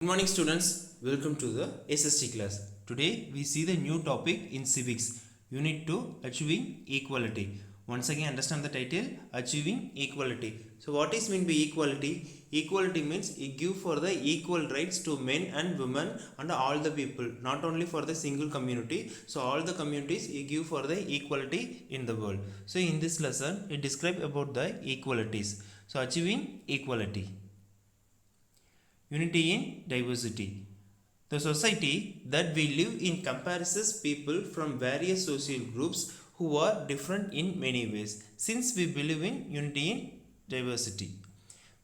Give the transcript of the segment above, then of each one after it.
morning students, welcome to the SST class. Today we see the new topic in civics, unit 2, achieving equality. Once again understand the title, achieving equality. So what is meant by equality? Equality means you give for the equal rights to men and women and all the people, not only for the single community. So all the communities you give for the equality in the world. So in this lesson it describe about the equalities. So achieving equality. Unity in diversity. The society that we live in comprises people from various social groups who are different in many ways. Since we believe in unity in diversity,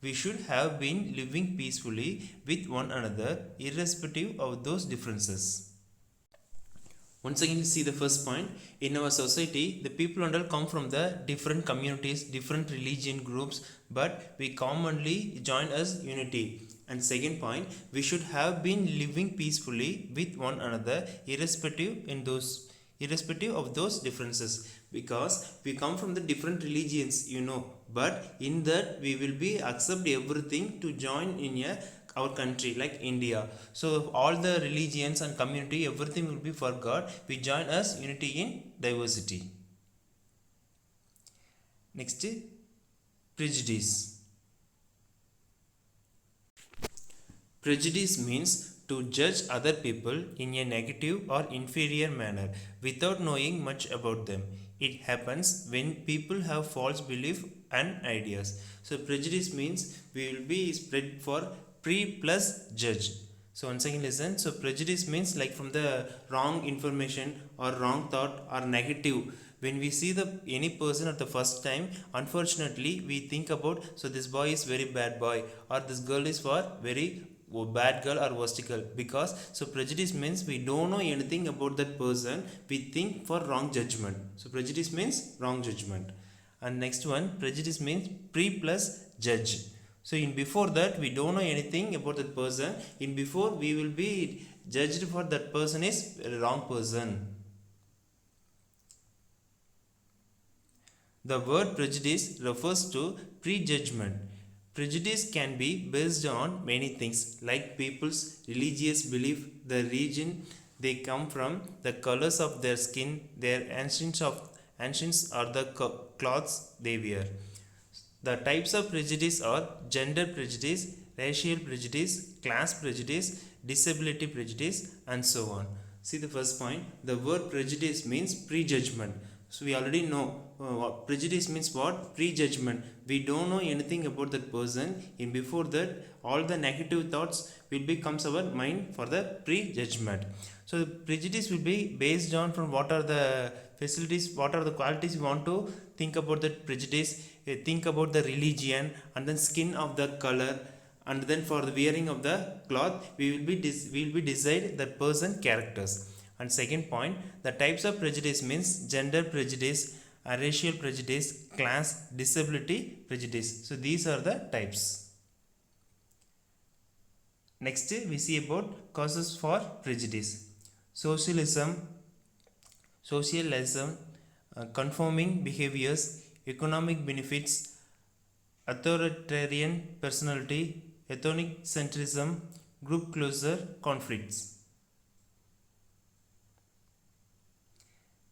we should have been living peacefully with one another irrespective of those differences. Once again, see the first point. In our society, the people and all come from the different communities, different religion groups, but we commonly join as unity. And second point, we should have been living peacefully with one another irrespective of those differences, because we come from the different religions, but in that we will be accept everything to join in our country like India. So all the religions and community, everything will be for God. We join as unity in diversity. Next, prejudice. Prejudice means to judge other people in a negative or inferior manner without knowing much about them. It happens when people have false belief and ideas. So prejudice means we will be spread for pre plus judge. So once again listen. So prejudice means like from the wrong information or wrong thought or negative. When we see the any person at the first time, unfortunately we think about, so this boy is very bad boy or this girl is for very bad girl or worst girl, because so prejudice means we don't know anything about that person, we think for wrong judgment. So prejudice means wrong judgment. And next one, prejudice means pre plus judge. So in before that we don't know anything about that person, in before we will be judged for that person is a wrong person. The word prejudice refers to prejudgment. Prejudice can be based on many things like people's religious belief, the region they come from, the colors of their skin, their ancients or the clothes they wear. The types of prejudice are gender prejudice, racial prejudice, class prejudice, disability prejudice, and so on. See the first point. The word prejudice means prejudgment. So we already know prejudice means what? Prejudgment. We don't know anything about that person. In before that, all the negative thoughts will becomes our mind for the prejudgment. So the prejudice will be based on from what are the facilities, what are the qualities we want to think about that prejudice. Think about the religion and then skin of the color, and then for the wearing of the cloth we will be decide the person characters. And second point, the types of prejudice means gender prejudice, racial prejudice, class, disability prejudice. So these are the types. Next we see about causes for prejudice. Socialism, conforming behaviors, economic benefits, authoritarian personality, ethnic centrism, group closure, conflicts.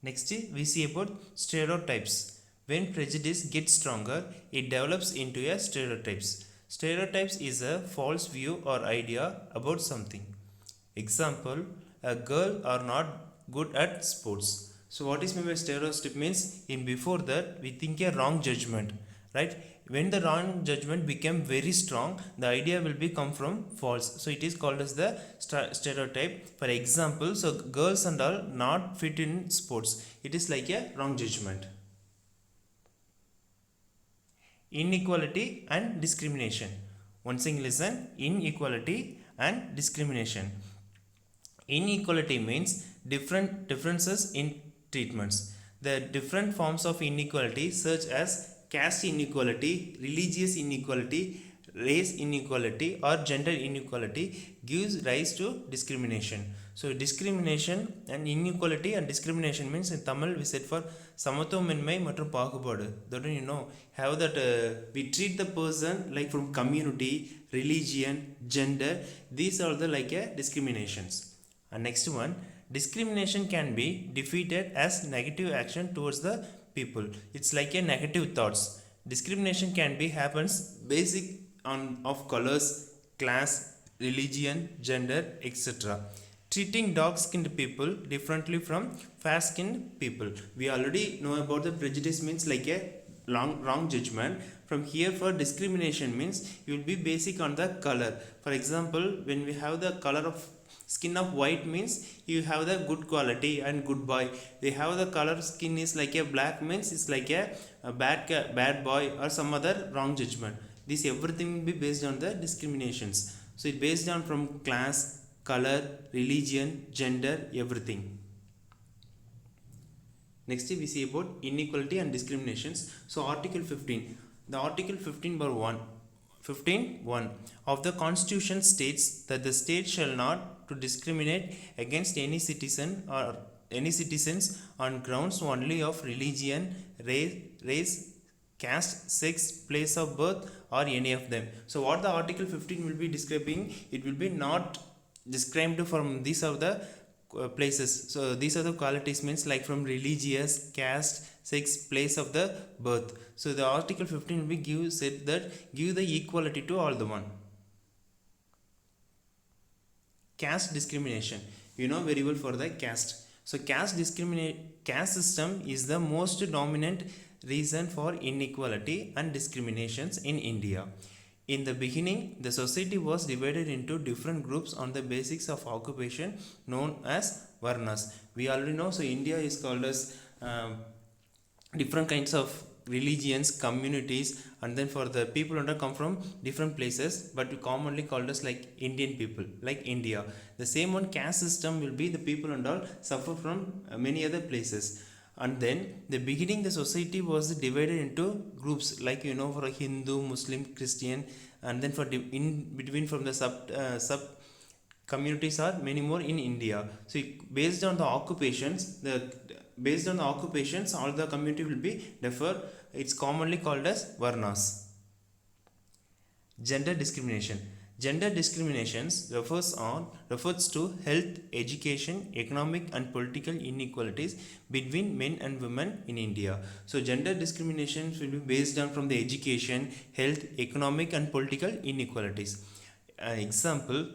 Next we see about stereotypes. When prejudice gets stronger, it develops into a stereotypes. Stereotypes is a false view or idea about something. Example, a girl are not good at sports. So what is meant by stereotype means in before that we think a wrong judgment, right? When the wrong judgment became very strong, the idea will be come from false. So it is called as the stereotype. For example, so girls and all not fit in sports. It is like a wrong judgment. Inequality and discrimination. Once again listen, inequality and discrimination. Inequality means differences in treatments. The different forms of inequality such as caste inequality, religious inequality, race inequality or gender inequality gives rise to discrimination. So discrimination and inequality and discrimination means in Tamil we said for சமத்துவமின்மை மற்றும் பாகுபாடு. Don't you know how that we treat the person like from community, religion, gender, these are the like discriminations. And next one, discrimination can be defeated as negative action towards the people. It's like a negative thoughts. Discrimination can be happens basic on of colors, class, religion, gender, etc. Treating dark skinned people differently from fair skinned people. We already know about the prejudice means like a wrong judgment. From here for discrimination means you will be basic on the color. For example, when we have the color of skin of white means you have the good quality and good boy. They have the color skin is like a black means it's like a bad boy or some other wrong judgment. This everything will be based on the discriminations. So it based on from class, color, religion, gender, everything. Next we see about inequality and discriminations. So article 15, the article 15(1) of the constitution states that the state shall not to discriminate against any citizen or any citizens on grounds only of religion, race, caste, sex, place of birth or any of them. So what the article 15 will be describing, it will be not described from these are the places. So these are the qualities means like from religious, caste, sex, place of the birth. So the article 15 will be said that give the equality to all the one. Caste discrimination, you know very well for the caste. So caste system is the most dominant reason for inequality and discriminations in India. In the beginning, the society was divided into different groups on the basis of occupation known as varnas. We already know, so India is called as different kinds of religions, communities, and then for the people under come from different places, but we commonly called as like Indian people, like India. The same one caste system will be the people and all suffer from many other places. And then the beginning the society was divided into groups like you know for a Hindu, Muslim, Christian, and then for in between from the sub communities are many more in India. So based on the occupations, all the community will be differ. It's commonly called as varnas. Gender discrimination. Gender discriminations refers to health, education, economic and political inequalities between men and women in India. So gender discriminations will be based on from the education, health, economic and political inequalities. Example,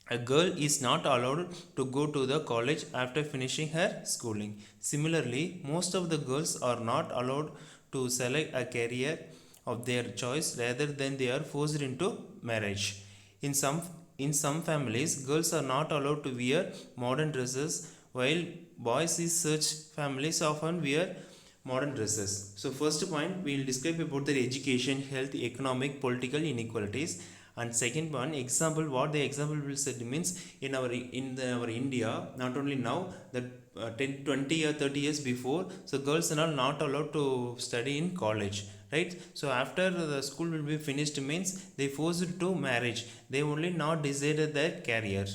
a girl is not allowed to go to the college after finishing her schooling. Similarly, most of the girls are not allowed to select a career of their choice rather than they are forced into marriage. In some families, girls are not allowed to wear modern dresses, while boys in such families often wear modern dresses. So first point, we will describe about the education, health, economic, political inequalities. And second one, example, what the example will say means in our India, not only now, that 10, 20 or 30 years before, so girls are not allowed to study in college, right? So after the school will be finished means they forced to marriage, they only not decided their career.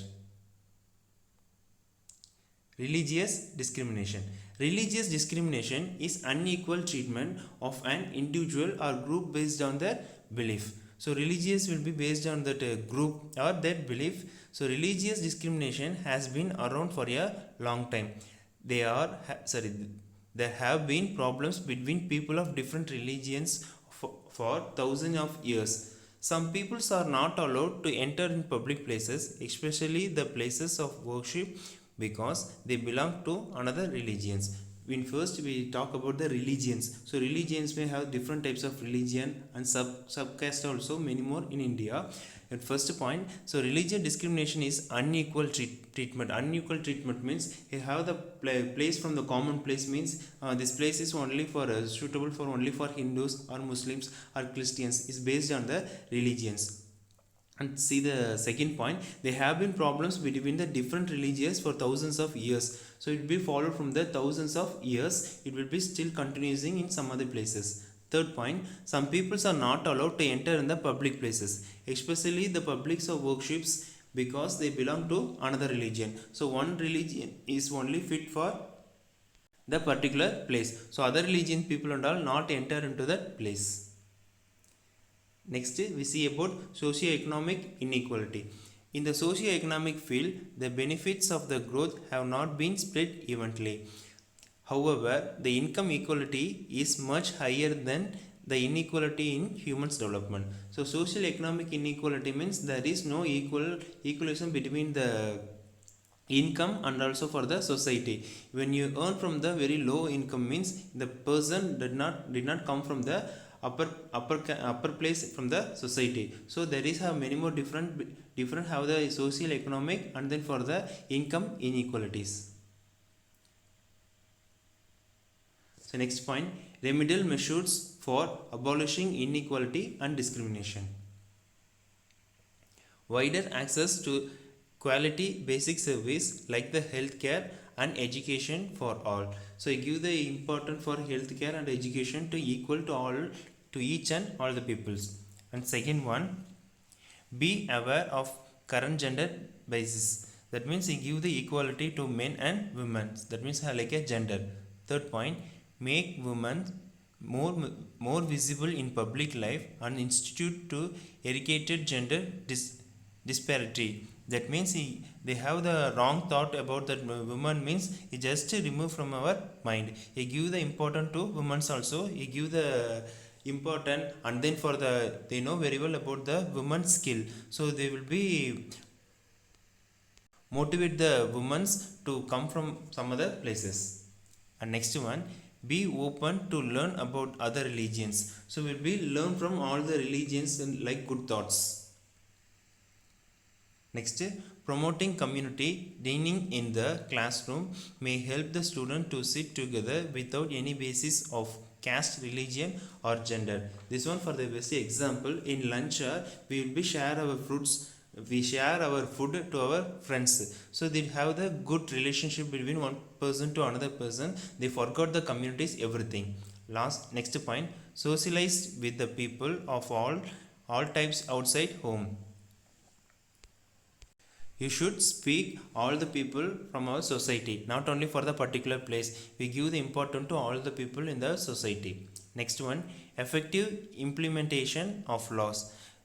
Religious discrimination. Religious discrimination is unequal treatment of an individual or group based on their belief. So religious will be based on that group or that belief. So religious discrimination has been around for a long time. There have been problems between people of different religions for thousands of years. Some peoples are not allowed to enter in public places, especially the places of worship, because they belong to another religions. When first we talk about the religions, so religions may have different types of religion and subcaste also many more in India. At first point, so religious discrimination is unequal treatment. Unequal treatment means you have the place from the common place means this place is only for suitable for only for Hindus or Muslims or Christians, is based on the religions. And see the second point, there have been problems between the different religions for thousands of years. So it will be followed from the thousands of years, it will be still continuing in some other places. Third point, some peoples are not allowed to enter in the public places, especially the publics of workshops, because they belong to another religion. So one religion is only fit for the particular place. So other religion people and all not enter into that place. Next, we see about socio-economic inequality. In the socio-economic field, the benefits of the growth have not been spread evenly. However, the income equality is much higher than the inequality in humans development. So social economic inequality means there is no equalism between the income and also for the society. When you earn from the very low income means the person did not come from the upper place from the society. So there is a many more different have the social economic and then for the income inequalities. So next point, remedial measures for abolishing inequality and discrimination. Wider access to quality basic service like the healthcare and education for all. So I give the important for healthcare and education to equal to all, to each and all the peoples. And second one, be aware of current gender basis. That means you give the equality to men and women. That means like a gender. Third point, make women more visible in public life and institute to eradicate gender disparity. That means they have the wrong thought about that woman means he just remove from our mind. He give the important to women also. He give the important and then for the they know very well about the woman's skill. So they will be motivate the women to come from some other places. And next one, be open to learn about other religions. So we'll be learn from all the religions and like good thoughts. Next, promoting community dining in the classroom may help the student to sit together without any basis of caste, religion or gender. This one for the best example, in lunch we will be share our fruits, we share our food to our friends, so they have the good relationship between one person to another person. They forgot the communities everything. Next point, socialized with the people of all types outside home. You should speak all the people from our society, not only for the particular place. We give the importance to all the people in the society. Next one, effective implementation of laws.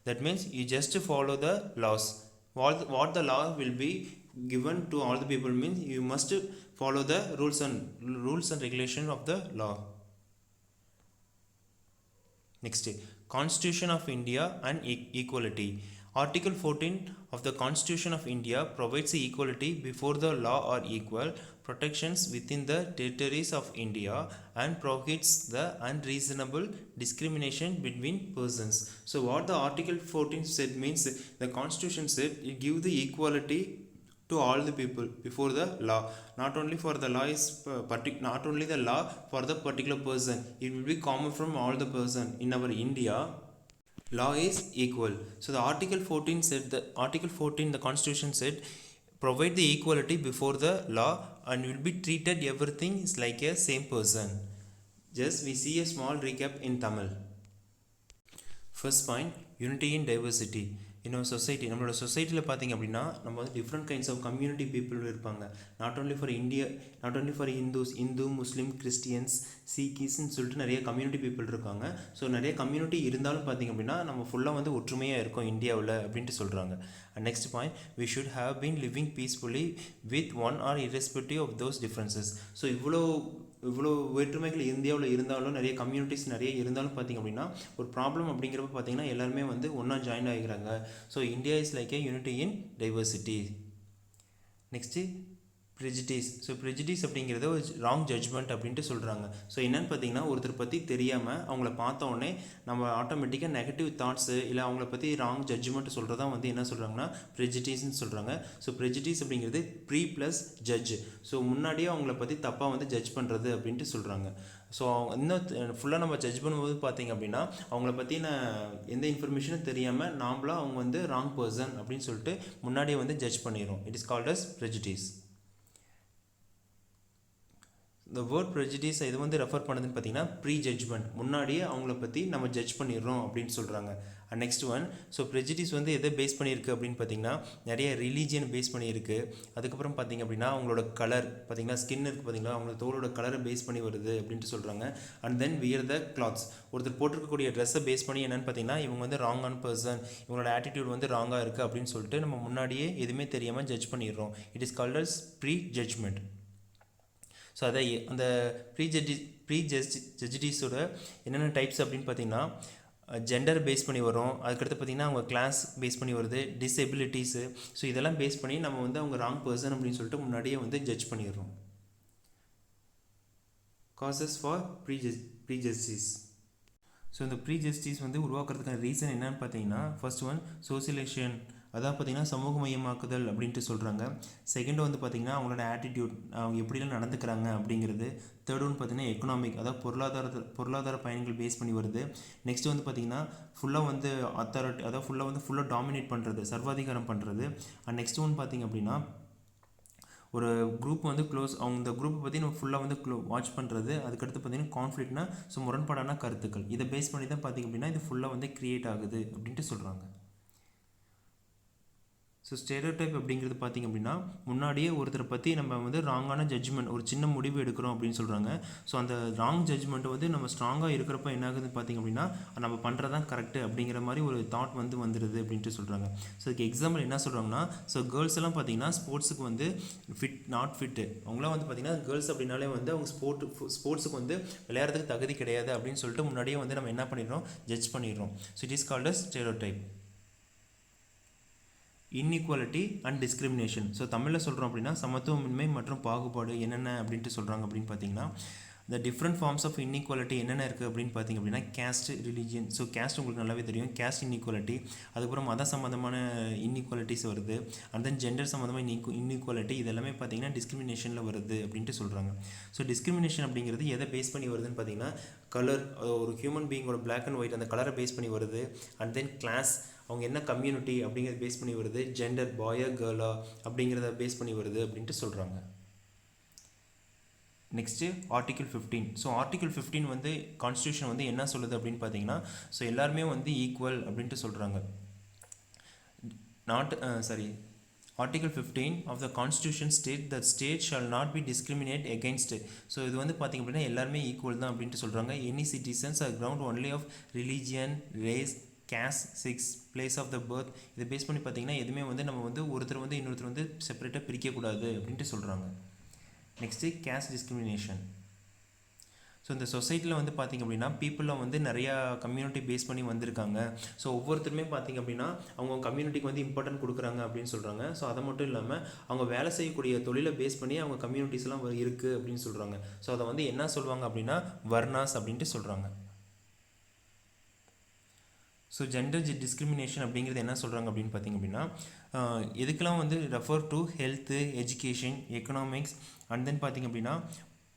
That means you just follow the laws. What the law will be given to all the people means you must follow the rules and regulation of the law. Next, Constitution of India and equality. Article 14 of the Constitution of India provides equality before the law or equal protections within the territories of India and prohibits the unreasonable discrimination between persons. So what the Article 14 said means the Constitution said you give the equality to all the people before the law. Not only for the law is not only the law for the particular person. It will be common from all the person in our India. Law is equal. So the Article 14 said the Constitution said provide the equality before the law and will be treated everything is like a same person. Just we see a small recap in Tamil. First point, unity in diversity. In our society, நம்மளோட சொசைட்டியில் பார்த்திங்க அப்படின்னா நம்ம வந்து different kinds of community people இருப்பாங்க. Not only for India, not only for Hindu Muslim Christians சீக்கிஸ்ன்னு சொல்லிட்டு நிறைய கம்யூனிட்டி பீப்புள் இருக்காங்க. ஸோ நிறைய கம்யூனிட்டி இருந்தாலும் பார்த்திங்க அப்படின்னா நம்ம ஃபுல்லாக வந்து ஒற்றுமையாக இருக்கோம் இந்தியாவில் அப்படின்ட்டு சொல்கிறாங்க. And next point, we should have been living peacefully with one or irrespective of those differences. So இவ்வளோ வேற்றுமைகள் இந்தியாவில் இருந்தாலும் நிறைய கம்யூனிட்டிஸ் நிறைய இருந்தாலும் பார்த்திங்க அப்படின்னா ஒரு ப்ராப்ளம் அப்படிங்கிறப்ப பார்த்திங்கன்னா எல்லாருமே வந்து ஒன்றா ஜாயின் ஆகிக்கிறாங்க. So India is like a unity in diversity. Next prejudice. So prejudice அப்படிங்கிறத ஒரு ராங் ஜட்ஜ்மெண்ட் அப்படின்ட்டு சொல்கிறாங்க. ஸோ என்னென்னு பார்த்தீங்கன்னா ஒருத்தர் பற்றி தெரியாமல் அவங்கள பார்த்த உடனே நம்ம ஆட்டோமேட்டிக்காக நெகட்டிவ் தாட்ஸு இல்லை அவங்கள பற்றி ராங் ஜட்ஜ்மெண்ட் சொல்கிறதா வந்து என்ன சொல்கிறாங்கன்னா ப்ரெஜிடிஸ்ன்னு சொல்கிறாங்க. ஸோ ப்ரெஜிடிஸ் அப்படிங்கிறது ப்ரீ ப்ளஸ் ஜட்ஜ். ஸோ முன்னாடியே அவங்கள பற்றி தப்பாக வந்து ஜட்ஜ் பண்ணுறது அப்படின்ட்டு சொல்கிறாங்க. ஸோ இன்னும் ஃபுல்லாக நம்ம ஜட்ஜ் பண்ணும்போது பார்த்திங்க அப்படின்னா அவங்கள பற்றின எந்த இன்ஃபர்மேஷனும் தெரியாமல் நாம்ளாக அவங்க வந்து ராங் பர்சன் அப்படின்னு சொல்லிட்டு முன்னாடியே வந்து ஜட்ஜ் பண்ணிடுறோம். It is called as prejudice. இந்த வேர்ட் ப்ரெஜுடிஸ் இது வந்து ரெஃபர் பண்ணுதுன்னு பார்த்தீங்கன்னா ப்ரீ ஜட்ஜ்மெண்ட், முன்னாடியே அவங்கள பற்றி நம்ம ஜட்ஜ் பண்ணிடுறோம் அப்படின்னு சொல்கிறாங்க. And next one, so prejudice வந்து எதை பேஸ் பண்ணியிருக்கு அப்படின்னு பார்த்தீங்கன்னா நிறைய ரிலீஜியன் பேஸ் பண்ணியிருக்கு. அதுக்கப்புறம் பார்த்தீங்க அப்படின்னா அவங்களோட கலர் பார்த்தீங்கன்னா ஸ்கின் இருக்குது பார்த்தீங்களா, அவங்களோட தோலோட கலரை பேஸ் பண்ணி வருது அப்படின்ட்டு சொல்கிறாங்க. And then wear the clothes, ஒருத்தர் போட்டிருக்கக்கூடிய ட்ரெஸ்ஸை பேஸ் பண்ணி என்னென்னு பார்த்தீங்கன்னா இவங்க வந்து ராங்கான பர்சன், இவங்களோட ஆட்டிடியூட் வந்து ராங்காக இருக்குது அப்படின்னு சொல்லிட்டு நம்ம முன்னாடியே எதுவுமே தெரியாமல் ஜட்ஜ் பண்ணிடுறோம். It is called as prejudgement. So அதை அந்த ப்ரீ ஜட்ஜிஸோட என்னென்ன டைப்ஸ் அப்படின்னு பார்த்தீங்கன்னா ஜெண்டர் பேஸ் பண்ணி வரும். அதுக்கடுத்து பார்த்திங்கன்னா அவங்க கிளாஸ் பேஸ் பண்ணி வருது, டிசபிலிட்டிஸு. ஸோ இதெல்லாம் பேஸ் பண்ணி நம்ம வந்து அவங்க ராங் பர்சன் அப்படின்னு சொல்லிட்டு முன்னாடியே வந்து ஜட்ஜ் பண்ணிடுறோம். Causes for ப்ரீஜஸ்டிஸ். ஸோ இந்த ப்ரீஜஸ்டிஸ் வந்து உருவாக்குறதுக்கான ரீசன் என்னன்னு பார்த்தீங்கன்னா ஃபர்ஸ்ட் ஒன் சோசியலைசேஷன், அதான் பார்த்திங்கன்னா சமூகமயமாக்குதல் அப்படின்ட்டு சொல்கிறாங்க. செகண்ட் வந்து பார்த்திங்கன்னா அவங்களோட ஆட்டிடியூட், அவங்க எப்படிலாம் நடந்துக்கிறாங்க அப்படிங்கிறது. தேர்ட் ஒன் பார்த்திங்கன்னா எக்கனாமிக், அதாவது பொருளாதார பயன்கள் பேஸ் பண்ணி வருது. நெக்ஸ்ட் வந்து பார்த்திங்கன்னா ஃபுல்லாக வந்து அத்தாரிட்டி, அதாவது ஃபுல்லாக டாமினேட் பண்ணுறது, சர்வாதிகாரம் பண்ணுறது. அண்ட் நெக்ஸ்ட் ஒன் பார்த்திங்க அப்படின்னா ஒரு குரூப் வந்து அவங்க இந்த குரூப்பை பற்றி நம்ம ஃபுல்லாக வந்து வாட்ச் பண்ணுறது. அதுக்கடுத்து பார்த்திங்கன்னா கான்ஃப்ளிக்ட்னா ஸோ முரண்பாடான கருத்துக்கள், இதை பேஸ் பண்ணி தான் பார்த்திங்க அப்படின்னா இது ஃபுல்லாக வந்து க்ரியேட் ஆகுது அப்படின்ட்டு சொல்கிறாங்க. ஸோ ஸ்டெரியோடைப் அப்படிங்கிறது பார்த்திங்க அப்படின்னா முன்னாடியே ஒருத்தரை பற்றி நம்ம வந்து ராங்கான ஜட்ஜ்மெண்ட், ஒரு சின்ன முடிவு எடுக்கிறோம் அப்படின்னு சொல்கிறாங்க. ஸோ அந்த ராங் ஜட்ஜ்மெண்ட்டை வந்து நம்ம ஸ்ட்ராங்காக இருக்கிறப்ப என்ன ஆகுதுன்னு பார்த்திங்க அப்படின்னா நம்ம பண்ணுறது தான் கரெக்டு அப்படிங்கிற மாதிரி ஒரு தாட் வந்து வந்துடுது அப்படின்ட்டு சொல்கிறாங்க. ஸோ இதுக்கு எக்ஸாம்பிள் என்ன சொல்கிறாங்கன்னா, ஸோ கேர்ள்ஸ் எல்லாம் பார்த்திங்கன்னா ஸ்போர்ட்ஸுக்கு வந்து நாட் ஃபிட்டு, அவங்களாம் வந்து பார்த்திங்கன்னா கேர்ள்ஸ் அப்படின்னாலே வந்து அவங்க ஸ்போர்ட்ஸுக்கு வந்து விளையாடுறதுக்கு தகுதி கிடையாது அப்படின்னு சொல்லிட்டு முன்னாடியே வந்து நம்ம என்ன பண்ணிடுறோம், ஜட்ஜ் பண்ணிடுறோம். So it is called as stereotype. Inequality and discrimination. So தமிழில் சொல்கிறோம் அப்படின்னா சமத்துவமின்மை மற்றும் பாகுபாடு என்னென்ன அப்படின்ட்டு சொல்கிறாங்க அப்படின்னு பார்த்தீங்கன்னா இந்த டிஃப்ரெண்ட் ஃபார்ம்ஸ் ஆஃப் இன்இக்வாலிட்டி என்னென்ன இருக்குது அப்படின்னு பார்த்திங்க அப்படின்னா கேஸ்ட், ரிலீஜியன். ஸோ கேஸ்ட் உங்களுக்கு நல்லாவே தெரியும், கேஸ்ட் இன்இக்வாலிட்டி. அதுக்கப்புறம் மத சம்மந்தமான இன்இக்வாலிட்டிஸ் வருது. அண்ட் தென் ஜெண்டர் சம்மந்தமாக இன்இக்வாலிட்டி, இது எல்லாமே பார்த்திங்கன்னா டிஸ்கிரிமினேஷனில் வருது அப்படின்ட்டு சொல்கிறாங்க. ஸோ டிஸ்கிரிமினேஷன் அப்படிங்கிறது எதை பேஸ் பண்ணி வருதுன்னு பார்த்திங்கன்னா கலர், ஒரு ஹியூமன் பீயிங்கோட பிளாக் அண்ட் ஒயிட் அந்த கலரை பேஸ் பண்ணி வருது. அண்ட் தென் கிளாஸ், அவங்க என்ன கம்யூனிட்டி அப்படிங்கிறத பேஸ் பண்ணி வருது. ஜெண்டர், பாயா கேர்ளா அப்படிங்கிறத பேஸ் பண்ணி வருது அப்படின்ட்டு சொல்கிறாங்க. Next article 15. ஸோ ஆர்டிகிள் 15 வந்து கான்ஸ்டியூஷன் வந்து என்ன சொல்லுது அப்படின்னு பார்த்தீங்கன்னா ஸோ எல்லாருமே வந்து ஈக்குவல் அப்படின்ட்டு சொல்கிறாங்க. Article 15 of the constitution state the state shall not be discriminate against. So இது வந்து பார்த்திங்க அப்படின்னா எல்லாருமே ஈக்குவல் தான் அப்படின்ட்டு சொல்கிறாங்க. Any citizens are ground only of religion, race, caste, sex, place of the birth. இதை பேஸ் பண்ணி பார்த்திங்கன்னா எதுவுமே வந்து நம்ம வந்து ஒருத்தர் வந்து இன்னொருத்தர் வந்து செப்பரேட்டாக பிரிக்கக்கூடாது அப்படின்ட்டு சொல்கிறாங்க. Next caste discrimination. ஸோ இந்த சொசைட்டியில் வந்து பார்த்திங்க அப்படின்னா பீப்புளில் வந்து நிறையா கம்யூனிட்டி பேஸ் பண்ணி வந்திருக்காங்க. ஸோ ஒவ்வொருத்தருமே பார்த்திங்க அப்படின்னா அவங்க கம்யூனிட்டிக்கு வந்து இம்பார்ட்டன்ட் கொடுக்குறாங்க அப்படின்னு சொல்கிறாங்க. ஸோ அதை மட்டும் இல்லாமல் அவங்க வேலை செய்யக்கூடிய தொழிலை பேஸ் பண்ணி அவங்க கம்யூனிட்டிஸ்லாம் இருக்குது அப்படின்னு சொல்கிறாங்க. ஸோ அதை வந்து என்ன சொல்லுவாங்க அப்படின்னா வர்ணாஸ் அப்படின்ட்டு சொல்கிறாங்க. ஸோ ஜெண்டர் டிஸ்கிரிமினேஷன் அப்படிங்கிறது என்ன சொல்கிறாங்க அப்படின்னு பார்த்திங்க அப்படின்னா எதுக்கெல்லாம் வந்து refer to health, education, economics and then பார்த்திங்க அப்படின்னா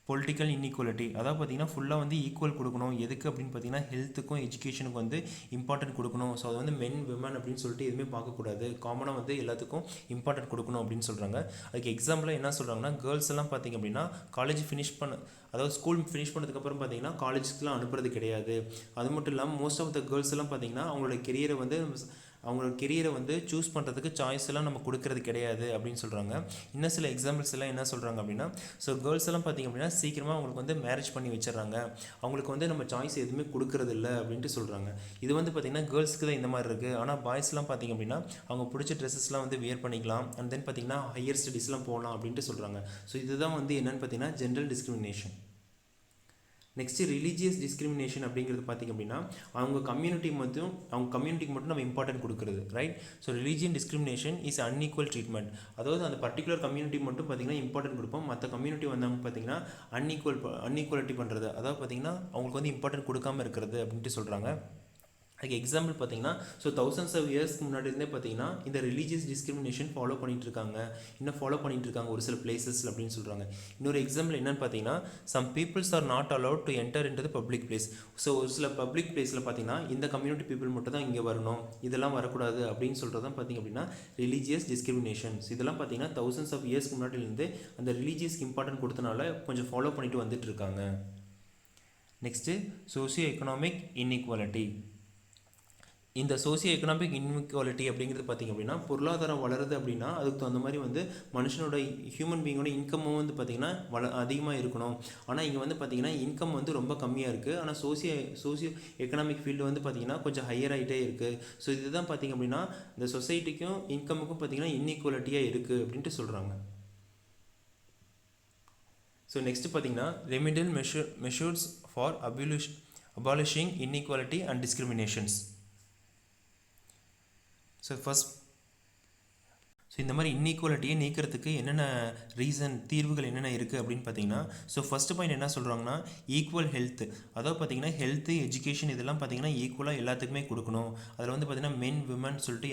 பொலிட்டிக்கல் இன்இக்வாலிட்டி. அதாவது பார்த்திங்கன்னா ஃபுல்லாக வந்து ஈக்குவல் கொடுக்கணும். எதுக்கு அப்படின்னு பார்த்தீங்கன்னா ஹெல்த்துக்கும் எஜுகேஷனுக்கும் வந்து இம்பார்ட்டன்ட் கொடுக்கணும். ஸோ அது வந்து மென், விமன் அப்படின்னு சொல்லிட்டு எதுவுமே பார்க்கக்கூடாது, காமனாக வந்து எல்லாத்துக்கும் இம்பார்ட்டன்ட் கொடுக்கணும் அப்படின்னு சொல்கிறாங்க. அதுக்கு எக்ஸாம்பிளாக என்ன சொல்கிறாங்கன்னா கேர்ள்ஸ் எல்லாம் பார்த்திங்க அப்படின்னா காலேஜ் அதாவது ஸ்கூல் ஃபினிஷ் பண்ணதுக்கப்புறம் பார்த்திங்கன்னா காலேஜுக்குலாம் அனுப்புறது கிடையாது. அது மட்டும் இல்லாமல் மோஸ்ட் ஆஃப் த கேர்ள்ஸ் எல்லாம் பார்த்திங்கன்னா அவங்களோட கெரியரை வந்து சூஸ் பண்ணுறதுக்கு சாய்ஸ் எல்லாம் நம்ம கொடுக்கறது கிடையாது அப்படின்னு சொல்கிறாங்க. இன்னும் சில எக்ஸாம்பிள்ஸ் எல்லாம் என்ன சொல்கிறாங்க அப்படின்னா ஸோ கேர்ள்ஸ் எல்லாம் பார்த்திங்க அப்படின்னா சீக்கிரமாக அவங்களுக்கு வந்து மேரேஜ் பண்ணி வச்சிடறாங்க, அவங்களுக்கு வந்து நம்ம சாய்ஸ் எதுவுமே கொடுக்கறது இல்லை அப்படின்ட்டு சொல்கிறாங்க. இது வந்து பார்த்திங்கன்னா கேர்ள்ஸ்க்கு தான் இந்த மாதிரி இருக்குது. ஆனால் பாய்ஸ்லாம் பார்த்திங்க அப்படின்னா அவங்க பிடிச்ச ட்ரெஸ்ஸஸ்லாம் வந்து வியர் பண்ணிக்கலாம். அண்ட் தென் பார்த்திங்கன்னா ஹையர் ஸ்டடீஸ்லாம் போகலாம் அப்படின்ட்டு சொல்கிறாங்க. ஸோ இதுதான் வந்து என்னென்னு பார்த்திங்கன்னா general discrimination. Next religious discrimination அப்படிங்கிறது பார்த்திங்க அப்படின்னா அவங்க கம்யூனிட்டிக்கு மட்டும் நம்ம இம்பார்ட்டன்ட் கொடுக்குறது, right. So religion discrimination is unequal treatment. அதாவது அந்த பர்டிகுலர் கம்யூனிட்டி மட்டும் பார்த்திங்கன்னா இம்பார்ட்டன்ட் கொடுப்போம், மற்ற கம்யூனிட்டி வந்தவங்க பார்த்திங்கன்னா அன்இக்குவாலிட்டி பண்ணுறது, அதாவது பார்த்திங்கன்னா அவங்களுக்கு வந்து இம்பார்ட்டன்ட் கொடுக்காமல் இருக்கிறது அப்படின்ட்டு சொல்கிறாங்க. அதுக்கு எக்ஸாம்பிள் பார்த்தீங்கன்னா ஸோ தௌசண்ட்ஸ் ஆஃப் இயர்ஸ்க்கு முன்னாடி இருந்தே பார்த்தீங்கன்னா இந்த ரிலீஜியஸ் டிஸ்கிரிமினேஷன் ஃபாலோ பண்ணிட்டு இருக்காங்க, இன்னும் ஃபாலோ பண்ணிட்டு இருக்காங்க ஒரு சில பிளேசஸில் அப்படின்னு சொல்கிறாங்க. இன்னொரு எக்ஸாம்பிள் என்னன்னு பார்த்தீங்கன்னா some peoples are not allowed to enter into the public place. So ஒரு சில பப்ளிக் பிளேஸில் பார்த்தீங்கன்னா இந்த கம்யூனிட்டி பீப்புள் மட்டும் தான் இங்கே வரணும், இதெல்லாம் வரக்கூடாது அப்படின்னு சொல்கிறது தான் பார்த்தீங்க அப்படின்னா ரிலீஜியஸ் டிஸ்கிரிமினேஷன்ஸ். இதெல்லாம் பார்த்தீங்கன்னா தௌசண்ட்ஸ் ஆஃப் இயர்ஸ்க்கு முன்னாடிலேருந்து அந்த ரிலீஜியஸ்க்கு இம்பார்ட்டன்ட் கொடுத்தனால கொஞ்சம் ஃபாலோ பண்ணிட்டு வந்துட்டு இருக்காங்க. Next socio economic inequality. இந்த சோசியோ எக்கனாமிக் இன்இக்வாலிட்டி அப்படிங்கிறது பார்த்திங்க அப்படின்னா பொருளாதாரம் வளருது அப்படின்னா அதுக்கு தகுந்த மாதிரி வந்து மனுஷனோட ஹியூமன் பீங்கோட இன்கமும் வந்து பார்த்திங்கன்னா அதிகமாக இருக்கணும். ஆனால் இங்கே வந்து பார்த்திங்கன்னா இன்கம் வந்து ரொம்ப கம்மியாக இருக்குது, ஆனால் சோசியோ எக்கனாமிக் ஃபீல்டு வந்து பார்த்திங்கன்னா கொஞ்சம் ஹையர் ஆகிட்டே இருக்குது. ஸோ இதுதான் பார்த்திங்க அப்படின்னா இந்த சொசைட்டிக்கும் இன்கமுக்கும் பார்த்திங்கன்னா இன்இக்வாலிட்டியாக இருக்குது அப்படின்ட்டு சொல்கிறாங்க. ஸோ நெக்ஸ்ட் பார்த்திங்கன்னா remedial measures for abolishing inequality and discriminations. So இந்த மாதிரி இன்இக்வாலிட்டியை நீக்கிறதுக்கு என்னென்ன தீர்வுகள் என்னென்ன இருக்குது அப்படின்னு பார்த்தீங்கன்னா ஸோ ஃபஸ்ட்டு பாயிண்ட் என்ன சொல்கிறாங்கன்னா ஈக்குவல் ஹெல்த். அதாவது பார்த்தீங்கன்னா ஹெல்த்து, எஜுகேஷன் இதெல்லாம் பார்த்தீங்கன்னா ஈக்குவலாக எல்லாத்துக்குமே கொடுக்கணும். அதில் வந்து பார்த்தீங்கன்னா மென் விமன் சொல்லிட்டு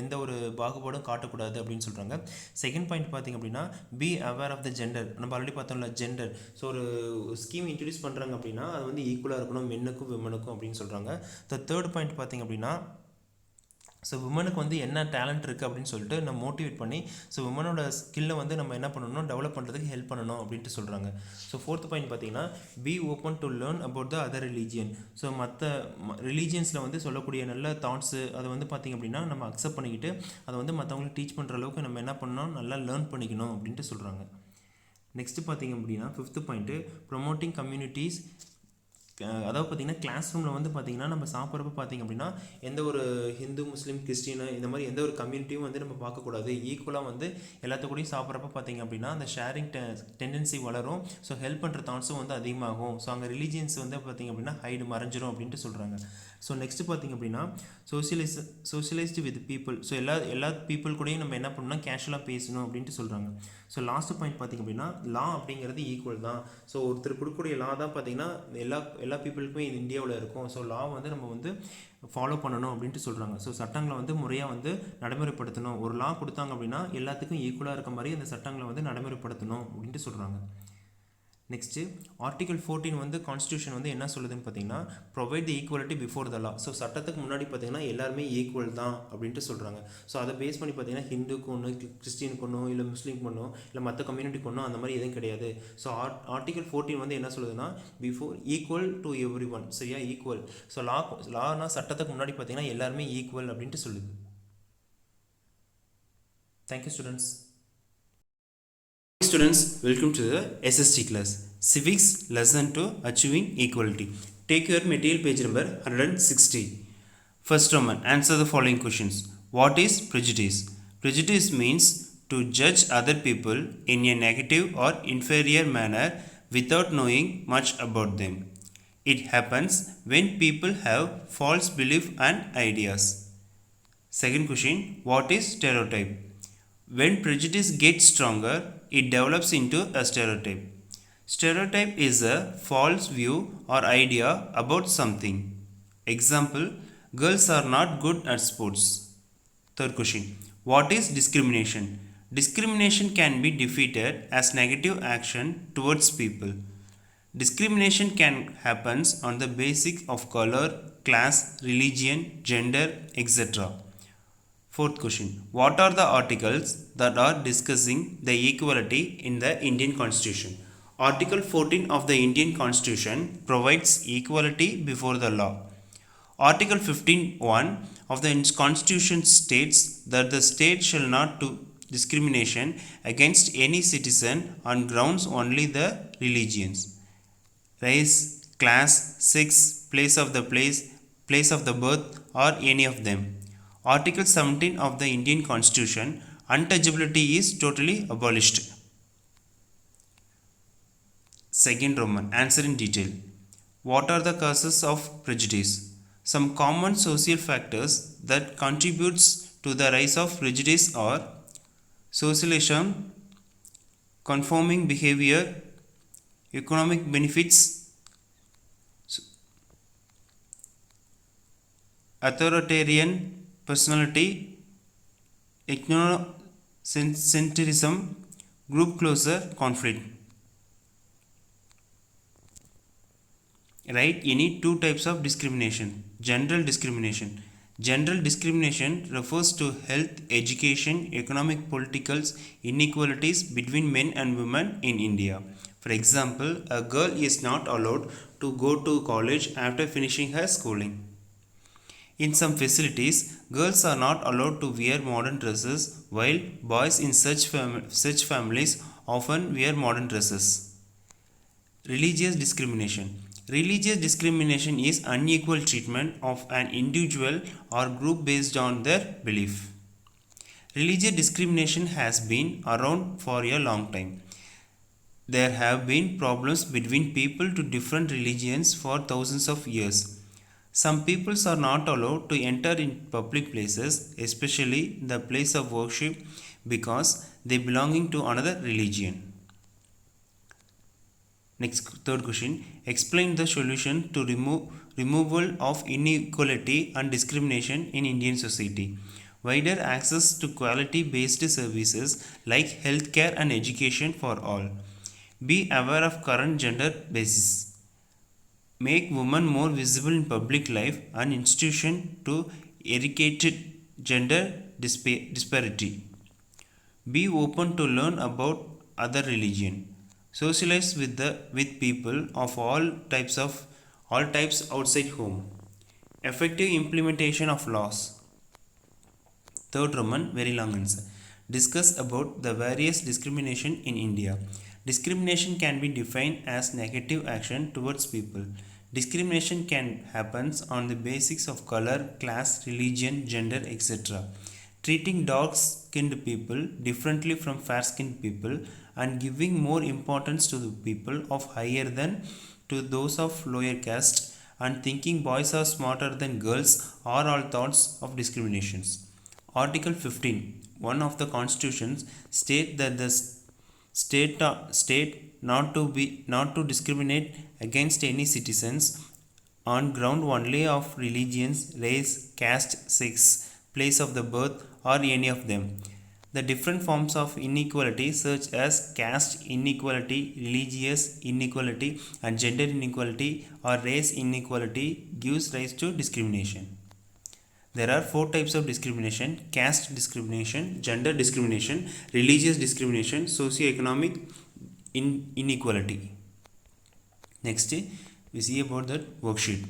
எந்த ஒரு பாகுபாடும் காட்டக்கூடாது அப்படின்னு சொல்கிறாங்க. செகண்ட் பாயிண்ட் பார்த்திங்க அப்படின்னா be aware of the gender. நம்ம ஆல்ரெடி பார்த்தோம்ல ஜெண்டர். ஸோ ஒரு ஸ்கீம் இன்ட்ரடியூஸ் பண்ணுறாங்க அப்படின்னா அது வந்து ஈக்குவலாக இருக்கணும் மென்னுக்கும் விமனுக்கும் அப்படின்னு சொல்கிறாங்க. தேர்ட் பாயிண்ட் பார்த்திங்க அப்படின்னா ஸோ விமனுக்கு வந்து என்ன டேலண்ட் இருக்குது அப்படின்னு சொல்லிட்டு நம்ம மோட்டிவேட் பண்ணி ஸோ விமனோட ஸ்கில்லை வந்து நம்ம என்ன பண்ணணும், டெவலப் பண்ணுறதுக்கு ஹெல்ப் பண்ணணும் அப்படின்ட்டு சொல்கிறாங்க. ஸோ ஃபோர்த் பாயிண்ட் பார்த்தீங்கன்னா be open to learn about the other religion. So மற்ற ரிலீஜியன்ஸில் வந்து சொல்லக்கூடிய நல்ல தாட்ஸு அதை வந்து பார்த்திங்க அப்படின்னா நம்ம அக்செப்ட் பண்ணிக்கிட்டு அதை வந்து மற்றவங்களுக்கு டீச் பண்ணுற அளவுக்கு நம்ம என்ன பண்ணணும், நல்லா லேர்ன் பண்ணிக்கணும் அப்படின்ட்டு சொல்கிறாங்க. நெக்ஸ்ட்டு பார்த்திங்க அப்படின்னா ஃபிஃப்த்து பாயிண்ட்டு ப்ரொமோட்டிங் கம்யூனிட்டிஸ். அதாவது பார்த்திங்கன்னா கிளாஸ் ரூமில் வந்து பார்த்திங்கன்னா நம்ம சாப்பிட்றப்ப பார்த்திங்க அப்படின்னா எந்த ஒரு ஹிந்து, முஸ்லீம், கிறிஸ்டின் இந்த மாதிரி எந்த ஒரு கம்யூனிட்டியும் வந்து நம்ம பார்க்கக்கூடாது. ஈக்குவலாக வந்து எல்லாத்துக்கூடையும் சாப்பிட்றப்ப பார்த்திங்க அப்படின்னா அந்த ஷேரிங் டெண்டன்சி வளரும். ஸோ ஹெல்ப் பண்ணுற தாட்ஸும் வந்து அதிகமாகும். ஸோ அங்கே ரிலீஜியன்ஸ் வந்து பார்த்திங்க அப்படின்னா மறைஞ்சிரும் அப்படின்ட்டு சொல்கிறாங்க. ஸோ நெக்ஸ்ட்டு பார்த்திங்க அப்படின்னா சோஷியலைஸ்டு வித் பீப்புள். ஸோ எல்லா பீப்புள் கூடயும் நம்ம என்ன பண்ணணும்னா கேஷுவலாக பேசணும் அப்படின்ட்டு சொல்கிறாங்க. ஸோ லாஸ்ட்டு பாயிண்ட் பார்த்திங்க அப்படின்னா லா அப்படிங்கிறது ஈக்குவல் தான். ஸோ ஒருத்தர் கொடுக்கக்கூடிய லா தான் பார்த்திங்கன்னா எல்லா பீப்புளுக்குமே இது இந்தியாவில் இருக்கும். ஸோ லா வந்து நம்ம வந்து ஃபாலோ பண்ணணும் அப்படின்ட்டு சொல்கிறாங்க. ஸோ சட்டங்களை வந்து முறையாக வந்து நடைமுறைப்படுத்தணும். ஒரு லா கொடுத்தாங்க அப்படின்னா எல்லாத்துக்கும் ஈக்குவலாக இருக்க மாதிரி அந்த சட்டங்களை வந்து நடைமுறைப்படுத்தணும் அப்படின்ட்டு சொல்கிறாங்க. நெக்ஸ்ட்டு ஆர்டிகல் 14 வந்து கான்ஸ்டியூஷன் வந்து என்ன சொல்லுதுன்னு பார்த்தீங்கன்னா provide the equality before the law. So சட்டத்துக்கு முன்னாடி பார்த்தீங்கன்னா எல்லாருமே ஈக்குவல் தான் அப்படின்ட்டு சொல்கிறாங்க. ஸோ அதை பேஸ் பண்ணி பார்த்தீங்கன்னா ஹிந்துக்கு ஒன்று, கிறிஸ்டினுக்கு ஒன்றும், இல்லை முஸ்லீம்க்கு ஒன்றும், இல்லை மற்ற கம்யூனிட்டிக்கு ஒன்றும் அந்த மாதிரி எதுவும் கிடையாது. ஸோ ஆர்டிகல் 14 வந்து என்ன சொல்லுதுன்னா before equal to every one. சரியா, ஈக்குவல். ஸோ லானா சட்டத்துக்கு முன்னாடி பார்த்தீங்கன்னா எல்லாருமே ஈக்குவல் அப்படின்ட்டு சொல்லுது. Thank you students. Students, welcome to the SST class. Civics lesson 2 Achieving Equality. Take your material page number 160. First Roman, answer the following questions. What is prejudice? Prejudice means to judge other people in a negative or inferior manner without knowing much about them. It happens when people have false beliefs and ideas. Second question, what is stereotype? When prejudice gets stronger, it develops into a stereotype. Stereotype is a false view or idea about something. Example, girls are not good at sports. Third question, what is discrimination? Discrimination can be defeated as negative action towards people. Discrimination can happen on the basis of color, class, religion, gender, etc. Fourth question, what are the articles that are discussing the equality in the Indian Constitution? Article 14 of the Indian Constitution provides equality before the law. Article 15(1) of the Constitution states that the state shall not do discrimination against any citizen on grounds only the religions, race, class, sex, place of the birth or any of them. Article 17 of the Indian Constitution, untouchability is totally abolished. Second Roman, answer in detail. What are the causes of prejudice? Some common social factors that contributes to the rise of prejudice are socialism, conforming behavior, economic benefits, authoritarian personality, ethnocentrism, group closer conflict. Right? Any two types of discrimination. General discrimination. General discrimination refers to health, education, economic, political inequalities between men and women in India. For example, a girl is not allowed to go to college after finishing her schooling. In some facilities, girls are not allowed to wear modern dresses, while boys in such families often wear modern dresses. Religious discrimination. Religious discrimination is unequal treatment of an individual or group based on their belief. Religious discrimination has been around for a long time. There have been problems between people to different religions for thousands of years. Some peoples are not allowed to enter in public places, especially the place of worship, because they belonging to another religion. Next, third question. Explain the solution to removal of inequality and discrimination in Indian society. Wider access to quality-based services like healthcare and education for all. Be aware of current gender basis. Make women more visible in public life and institution to eradicate gender disparity. Be open to learn about other religion. Socialize with people of all types outside home. Effective implementation of laws. Third Roman, very long answer. Discuss about the various discrimination in India. Discrimination can be defined as negative action towards people. Discrimination can happen on the basis of color, class, religion, gender, etc. Treating dark-skinned people differently from fair-skinned people and giving more importance to the people of higher than to those of lower caste and thinking boys are smarter than girls are all thoughts of discriminations. Article 15, one of the constitutions state that the state not to discriminate against any citizens on ground only of religions, race, caste, sex, place of the birth or any of them. The different forms of inequality such as caste inequality, religious inequality and gender inequality or race inequality gives rise to discrimination. There are four types of discrimination: caste discrimination, gender discrimination, religious discrimination, socio-economic inequality. Next, we see about that worksheet.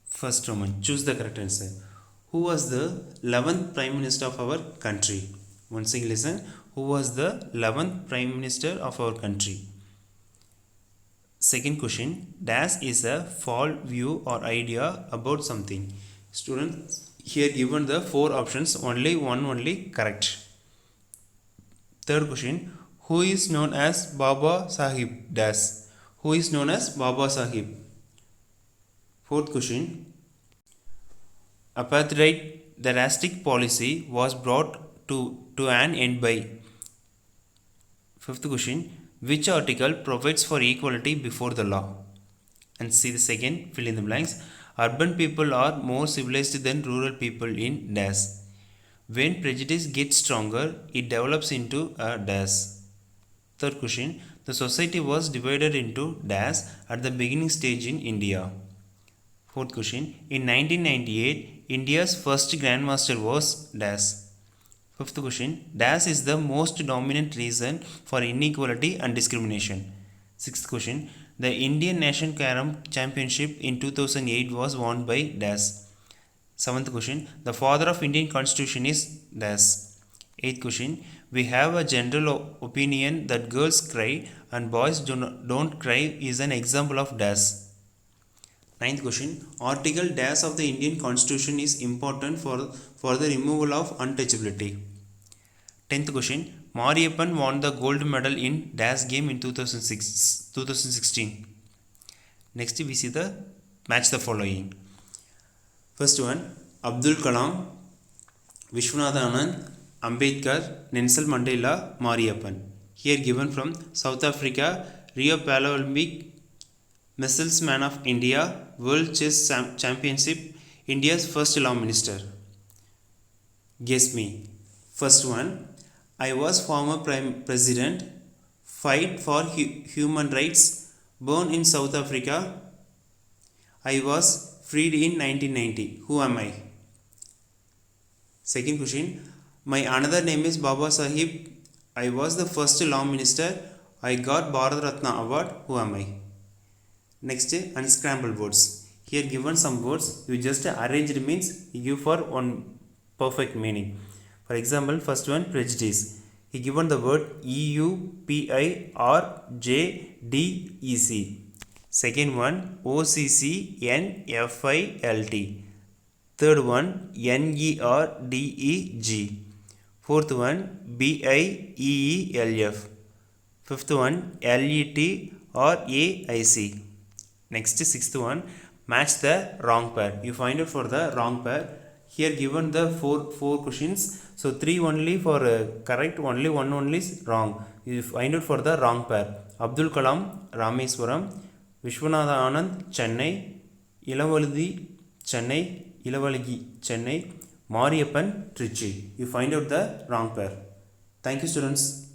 First Roman, choose the correct answer. Who was the 11th Prime Minister of our country? Once again listen. Who was the 11th Prime Minister of our country? Second question. Dash is a false view or idea about something. Students, here given the four options, only correct. Third question. Who is known as Baba Sahib? Dash. Who is known as Baba Sahib? Fourth question. Apartheid, the drastic policy, was brought to an end by. Fifth question. Which article provides for equality before the law? And see the second, fill in the blanks. Urban people are more civilized than rural people in dash. When prejudice gets stronger, it develops into a dash. Third question. The society was divided into dash at the beginning stage in India. Fourth question. In 1998, India's first Grandmaster was dash. Fifth question. Dash is the most dominant reason for inequality and discrimination. Sixth question. The Indian Nation Carom Championship in 2008 was won by dash. Seventh question. The father of Indian Constitution is dash. Eighth question. We have a general opinion that girls cry and boys don't cry is an example of dash. Ninth question. Article dash of the Indian Constitution is important for the removal of untouchability. 10th question. Mariyappan won the gold medal in dash game in 2016. Next we see the match the following. First one. Abdul Kalam, Vishwanathan Anand, Ambedkar, Nelson Mandela, Mariyappan. Here given from South Africa, Rio Paralympic, Missiles Man of India, World Chess Championship India's first law minister? Guess me. First one, I was former prime president, fight for human rights, born in South Africa. I was freed in 1990. Who am I? Second question, my another name is Baba Sahib. I was the first law minister. I got Bharat Ratna award. Who am I? Next, unscrambled words. Here given some words, you just arrange means you give for one perfect meaning. For example, first one, prejudice. He given the word EUPIRJDEC. Second one, OCCNFILT. Third one, NERDEG. Fourth one, BIEELF. Fifth one, LETRAIC. Next, sixth one, match the wrong pair. You find out for the wrong pair. Here given the four questions, so 3 only for correct, only 1 only is wrong. You find out for the wrong pair. Abdul Kalam, Rameswaram. Vishwanatha Anand, Chennai. Ilavaludi, Chennai. Ilavalagi, Chennai. Mariyappan, Trichy. You find out the wrong pair. Thank you, students.